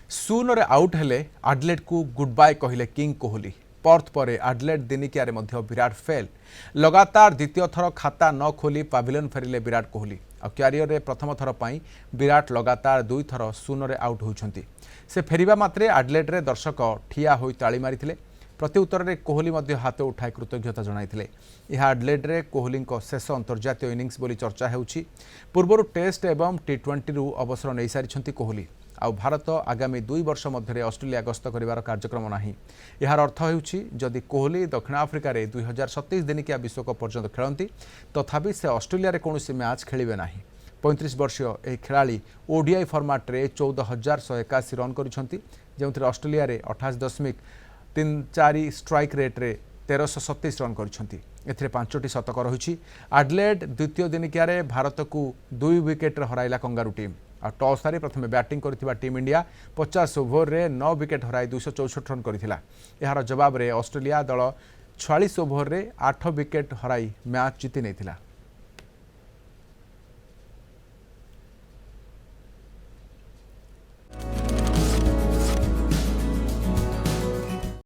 शून्य आउट हेले आडलेड को गुड बाय कहले किंग कोहली। पर्थ पर आडलेड दिनिकिया विराट फेल। लगातार द्वितीय थर खाता न खोली पाविलियन फेरिले विराट कोहली। क्यारियर रे प्रथम थर पर विराट लगातार दुई थर शून्य आउट होती। से फेरिबा मात्रे आडलेड रे दर्शक ठिया होई ताली मारिथिले। प्रत्युत्तर में कोहली हाथ उठाई कृतज्ञता जणाइथिले। यह आडलेड रे कोहली शेष अंतर्जातीय इनिंग्स बोली चर्चा हेउछि। पूर्व टेस्ट एवं टी20 रु अवसर नहीं सारी कोहली। आ भारत आगामी 2 वर्ष मध्य ऑस्ट्रेलिया गस्त करिवार कार्यक्रम नाही। यार अर्थ हेउछि जदि कोहली दक्षिण आफ्रिका रे 2027 दिनिकिया विश्वकप पर्यंत खेलती तथापि से ऑस्ट्रेलिया रे कौनसी मैच खेलिबे नाही। 35 वर्षीय यह खेलाड़ी ओडीआई फर्माट रे 14,181 रन करिसेंति, जेउथिरे ऑस्ट्रेलिया रे 28.34 स्ट्राइक रेट रे 1327 रन करिसेंति। एथिरे 5टी शतक रही। आडलेड द्वितीय दिनिकिया रे भारत को 2 विकेट हराइला कंगारू टीम। टॉस हारी प्रथम बैटिंग करथिबा टीम इंडिया 50 ओभर रे 9 विकेट हराई 264 रन करथिला। यार जवाब रे ऑस्ट्रेलिया दल 46 ओभर रे 8 विकेट हराई मैच जीति नेथिला।